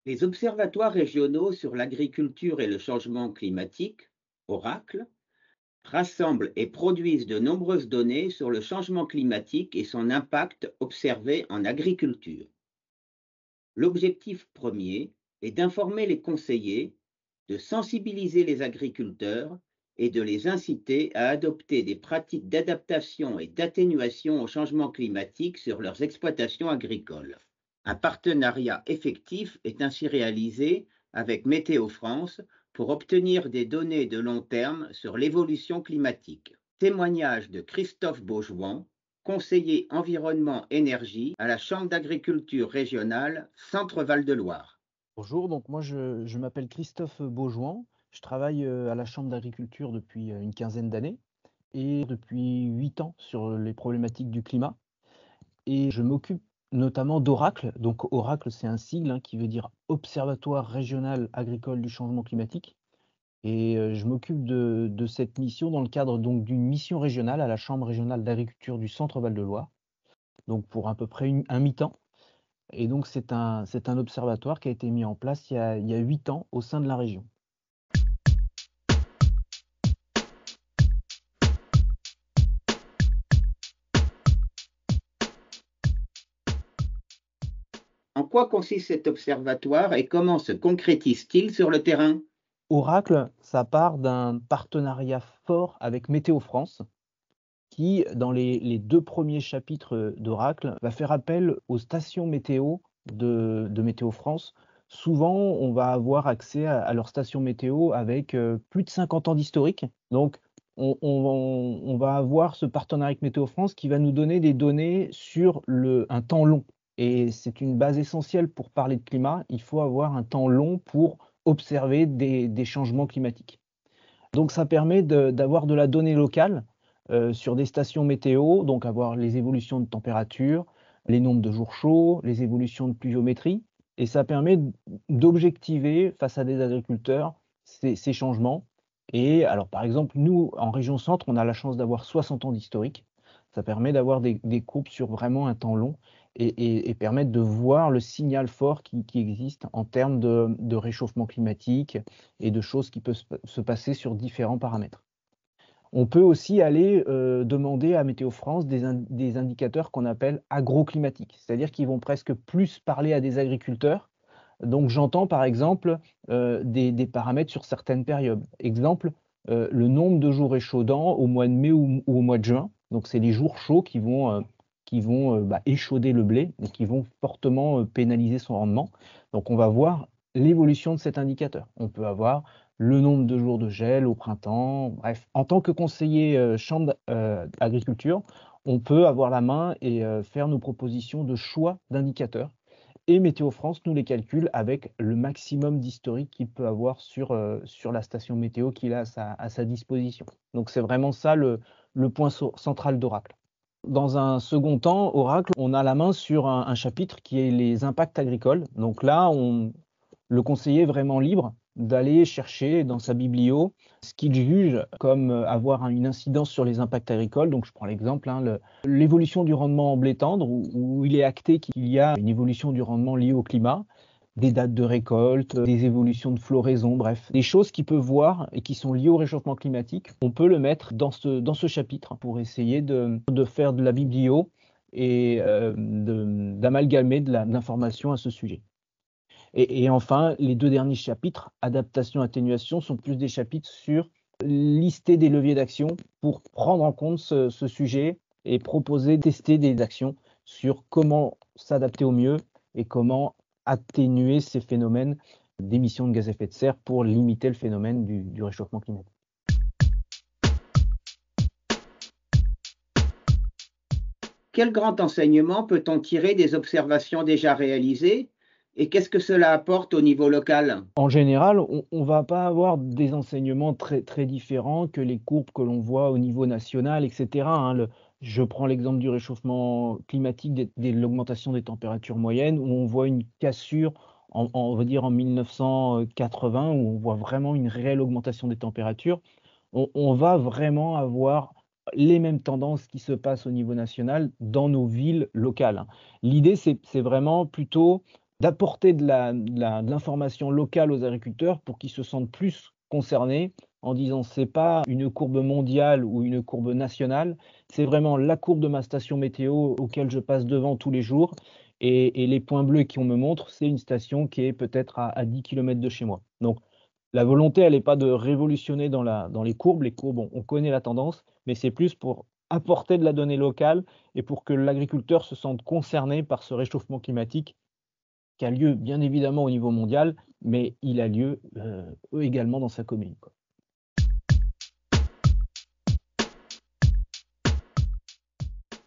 Les observatoires régionaux sur l'agriculture et le changement climatique, Oracle, rassemblent et produisent de nombreuses données sur le changement climatique et son impact observé en agriculture. L'objectif premier est d'informer les conseillers, de sensibiliser les agriculteurs et de les inciter à adopter des pratiques d'adaptation et d'atténuation au changement climatique sur leurs exploitations agricoles. Un partenariat effectif est ainsi réalisé avec Météo France pour obtenir des données de long terme sur l'évolution climatique. Témoignage de Christophe Baujouan, conseiller environnement-énergie à la Chambre d'agriculture régionale Centre-Val de Loire. Bonjour, donc moi je m'appelle Christophe Baujouan, je travaille à la Chambre d'agriculture depuis une quinzaine d'années et depuis 8 ans sur les problématiques du climat. Et je m'occupe notamment d'Oracle. Donc Oracle, c'est un sigle qui veut dire Observatoire régional agricole du changement climatique. Et je m'occupe de cette mission dans le cadre donc d'une mission régionale à la Chambre régionale d'agriculture du Centre-Val de Loire, donc pour à peu près un mi-temps. Et donc c'est un observatoire qui a été mis en place il y a 8 ans au sein de la région. En quoi consiste cet observatoire et comment se concrétise-t-il sur le terrain? Oracle, ça part d'un partenariat fort avec Météo France qui, dans les 2 premiers chapitres d'Oracle, va faire appel aux stations météo de Météo France. Souvent, on va avoir accès à leurs stations météo avec, plus de 50 ans d'historique. Donc on va avoir ce partenariat avec Météo France qui va nous donner des données sur un temps long et c'est une base essentielle pour parler de climat. Il faut avoir un temps long pour observer des changements climatiques. Donc ça permet d'avoir de la donnée locale, sur des stations météo, donc avoir les évolutions de température, les nombres de jours chauds, les évolutions de pluviométrie et ça permet d'objectiver face à des agriculteurs ces changements et alors par exemple, nous, en région centre, on a la chance d'avoir 60 ans d'historique. Ça permet d'avoir des courbes sur vraiment un temps long et permettre de voir le signal fort qui existe en termes de réchauffement climatique et de choses qui peuvent se passer sur différents paramètres. On peut aussi aller, demander à Météo France des indicateurs qu'on appelle agroclimatiques, c'est-à-dire qu'ils vont presque plus parler à des agriculteurs. Donc j'entends par exemple, des paramètres sur certaines périodes. Exemple, le nombre de jours échaudants au mois de mai ou au mois de juin. Donc c'est les jours chauds qui vont échauder le blé et qui vont fortement, pénaliser son rendement. Donc on va voir l'évolution de cet indicateur. On peut avoir le nombre de jours de gel au printemps, bref. En tant que conseiller, chambre agriculture, on peut avoir la main et faire nos propositions de choix d'indicateurs et Météo France nous les calcule avec le maximum d'historique qu'il peut avoir sur la station météo qu'il a à sa disposition. Donc c'est vraiment ça le point central d'Oracle. Dans un second temps, Oracle, on a la main sur un chapitre qui est les impacts agricoles. Donc là, le conseiller est vraiment libre d'aller chercher dans sa biblio ce qu'il juge comme avoir une incidence sur les impacts agricoles. Donc je prends l'exemple, l'évolution du rendement en blé tendre, où il est acté qu'il y a une évolution du rendement liée au climat, des dates de récolte, des évolutions de floraison, bref, des choses qu'il peut voir et qui sont liées au réchauffement climatique. On peut le mettre dans ce chapitre pour essayer de faire de la biblio et d'amalgamer de l'information à ce sujet. Et enfin, les 2 derniers chapitres, adaptation, atténuation, sont plus des chapitres sur lister des leviers d'action pour prendre en compte ce sujet et proposer, tester des actions sur comment s'adapter au mieux et comment atténuer ces phénomènes d'émissions de gaz à effet de serre pour limiter le phénomène du réchauffement climatique. Quel grand enseignement peut-on tirer des observations déjà réalisées et qu'est-ce que cela apporte au niveau local? En général, on va pas avoir des enseignements très très différents que les courbes que l'on voit au niveau national et cetera, je prends l'exemple du réchauffement climatique, de l'augmentation des températures moyennes où on voit une cassure on va dire en 1980 où on voit vraiment une réelle augmentation des températures. On va vraiment avoir les mêmes tendances qui se passent au niveau national dans nos villes locales. L'idée c'est vraiment plutôt d'apporter de l'information locale aux agriculteurs pour qu'ils se sentent plus concernés en disant c'est pas une courbe mondiale ou une courbe nationale, c'est vraiment la courbe de ma station météo auquel je passe devant tous les jours et les points bleus qu'on me montre, c'est une station qui est peut-être à 10 kilomètres de chez moi. Donc la volonté, elle n'est pas de révolutionner dans les courbes. Les courbes, on connaît la tendance, mais c'est plus pour apporter de la donnée locale et pour que l'agriculteur se sente concerné par ce réchauffement climatique qui a lieu bien évidemment au niveau mondial, mais il a lieu également dans sa commune, quoi.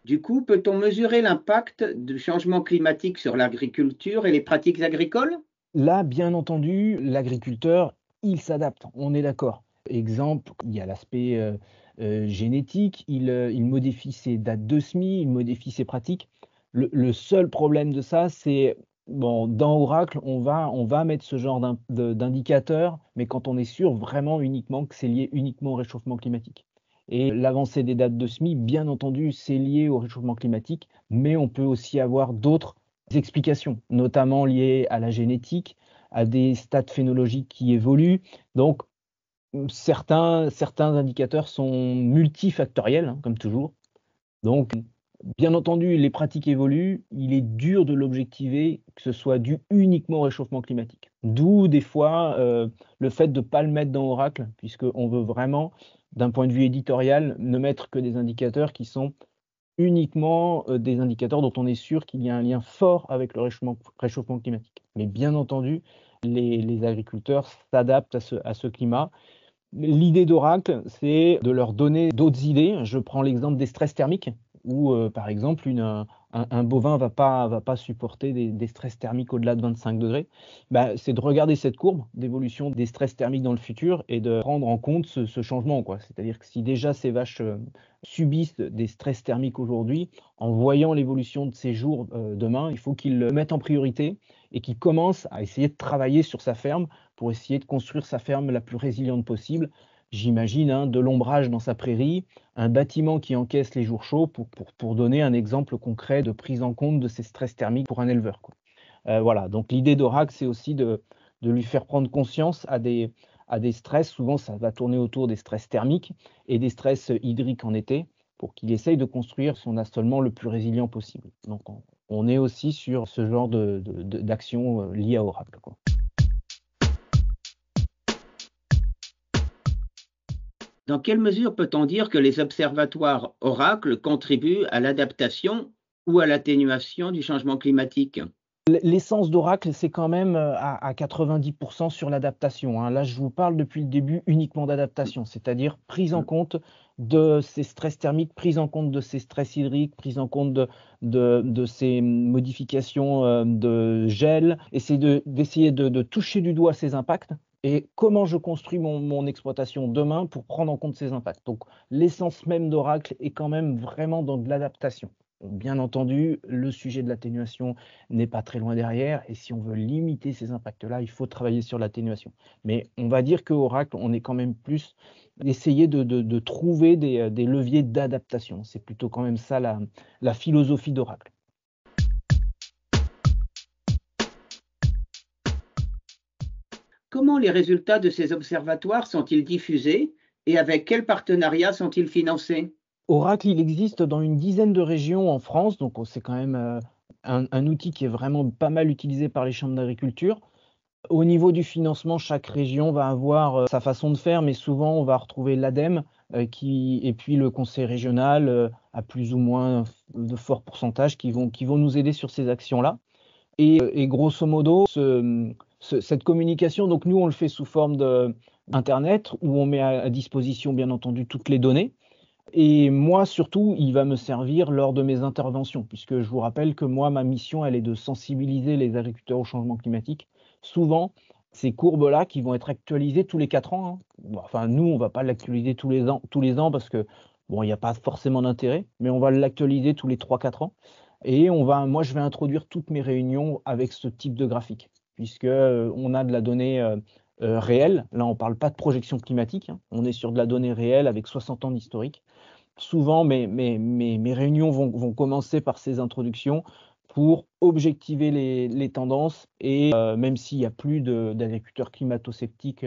Du coup, peut-on mesurer l'impact du changement climatique sur l'agriculture et les pratiques agricoles? Là, bien entendu, l'agriculteur, il s'adapte, on est d'accord. Exemple, il y a l'aspect génétique, il modifie ses dates de semis, il modifie ses pratiques. Le seul problème de ça, c'est, bon, dans Oracle, on va mettre ce genre d'indicateur, mais quand on est sûr vraiment uniquement que c'est lié uniquement au réchauffement climatique. Et l'avancée des dates de semis, bien entendu, c'est lié au réchauffement climatique, mais on peut aussi avoir d'autres explications, notamment liées à la génétique, à des stades phénologiques qui évoluent. Donc, certains indicateurs sont multifactoriels, hein, comme toujours. Donc, bien entendu, les pratiques évoluent. Il est dur de l'objectiver, que ce soit dû uniquement au réchauffement climatique. D'où des fois le fait de ne pas le mettre dans Oracle, puisqu'on veut vraiment, d'un point de vue éditorial, ne mettre que des indicateurs qui sont uniquement des indicateurs dont on est sûr qu'il y a un lien fort avec le réchauffement climatique. Mais bien entendu, les agriculteurs s'adaptent à ce climat. L'idée d'Oracle, c'est de leur donner d'autres idées. Je prends l'exemple des stress thermiques, où par exemple un bovin va pas supporter des stress thermiques au-delà de 25 degrés. Bah, c'est de regarder cette courbe d'évolution des stress thermiques dans le futur et de prendre en compte ce changement, quoi. C'est-à-dire que si déjà ces vaches subissent des stress thermiques aujourd'hui, en voyant l'évolution de ces jours demain, il faut qu'ils le mettent en priorité et qu'ils commencent à essayer de travailler sur sa ferme pour essayer de construire sa ferme la plus résiliente possible. J'imagine, hein, de l'ombrage dans sa prairie, un bâtiment qui encaisse les jours chauds pour donner un exemple concret de prise en compte de ces stress thermiques pour un éleveur, quoi. Voilà, donc l'idée d'Oracle, c'est aussi de lui faire prendre conscience à des stress. Souvent, ça va tourner autour des stress thermiques et des stress hydriques en été pour qu'il essaye de construire son assolement le plus résilient possible. Donc, on est aussi sur ce genre d'action liée à Oracle, quoi. Dans quelle mesure peut-on dire que les observatoires Oracle contribuent à l'adaptation ou à l'atténuation du changement climatique? L'essence d'Oracle, c'est quand même à 90% sur l'adaptation, hein. Là, je vous parle depuis le début uniquement d'adaptation, c'est-à-dire prise en Mmh. compte de ces stress thermiques, prise en compte de ces stress hydriques, prise en compte de ces modifications de gel, d'essayer de toucher du doigt ces impacts et comment je construis mon exploitation demain pour prendre en compte ces impacts. Donc, l'essence même d'Oracle est quand même vraiment dans de l'adaptation. Bien entendu, le sujet de l'atténuation n'est pas très loin derrière. Et si on veut limiter ces impacts-là, il faut travailler sur l'atténuation. Mais on va dire qu'Oracle, on est quand même plus essayer de trouver des leviers d'adaptation. C'est plutôt quand même ça la philosophie d'Oracle. Comment les résultats de ces observatoires sont-ils diffusés et avec quels partenariats sont-ils financés? Oracle, il existe dans une dizaine de régions en France, donc c'est quand même un outil qui est vraiment pas mal utilisé par les chambres d'agriculture. Au niveau du financement, chaque région va avoir sa façon de faire, mais souvent on va retrouver l'ADEME et puis le conseil régional à plus ou moins de forts pourcentages qui vont nous aider sur ces actions-là. Et grosso modo, cette communication, donc nous on le fait sous forme d'internet où on met à disposition bien entendu toutes les données. Et moi, surtout, il va me servir lors de mes interventions, puisque je vous rappelle que moi, ma mission, elle est de sensibiliser les agriculteurs au changement climatique. Souvent, ces courbes-là qui vont être actualisées tous les 4 ans, hein. Bon, enfin, nous, on va pas l'actualiser tous les ans parce que, bon, il n'y a pas forcément d'intérêt, mais on va l'actualiser tous les 3-4 ans. Et moi, je vais introduire toutes mes réunions avec ce type de graphique, puisque on a de la donnée réelle. Là, on ne parle pas de projection climatique, hein. On est sur de la donnée réelle avec 60 ans d'historique. Souvent, mes réunions vont commencer par ces introductions. pour objectiver les tendances et même s'il n'y a plus d'agriculteurs climato-sceptiques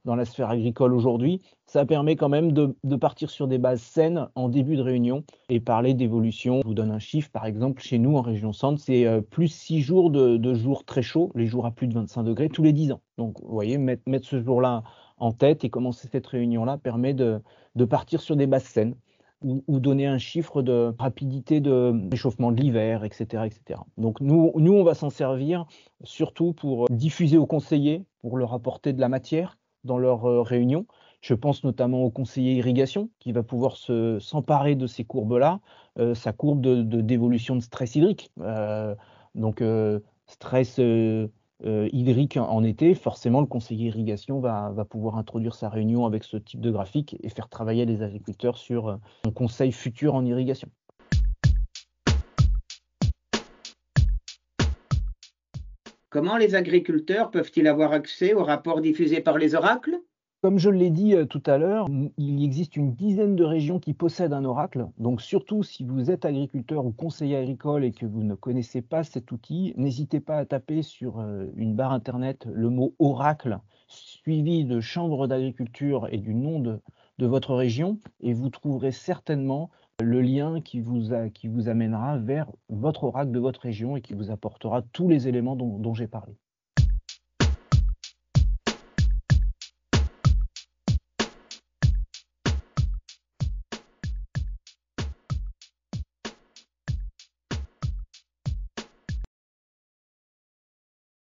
dans la sphère agricole aujourd'hui, ça permet quand même de partir sur des bases saines en début de réunion et parler d'évolution. Je vous donne un chiffre, par exemple, chez nous en région centre, c'est plus 6 jours de jours très chauds, les jours à plus de 25 degrés, tous les 10 ans. Donc vous voyez, mettre ce jour-là en tête et commencer cette réunion-là permet de partir sur des bases saines ou donner un chiffre de rapidité de réchauffement de l'hiver, etc., etc. Donc nous, on va s'en servir surtout pour diffuser aux conseillers, pour leur apporter de la matière dans leurs réunions. Je pense notamment au conseiller irrigation qui va pouvoir s'emparer de ces courbes-là, sa courbe d'évolution de stress hydrique. Donc stress hydrique en été, forcément le conseiller irrigation va pouvoir introduire sa réunion avec ce type de graphique et faire travailler les agriculteurs sur un conseil futur en irrigation. Comment les agriculteurs peuvent-ils avoir accès aux rapports diffusés par les oracles? Comme je l'ai dit tout à l'heure, il existe une dizaine de régions qui possèdent un oracle. Donc surtout si vous êtes agriculteur ou conseiller agricole et que vous ne connaissez pas cet outil, n'hésitez pas à taper sur une barre internet le mot oracle suivi de chambre d'agriculture et du nom de votre région et vous trouverez certainement le lien qui vous amènera vers votre oracle de votre région et qui vous apportera tous les éléments dont j'ai parlé.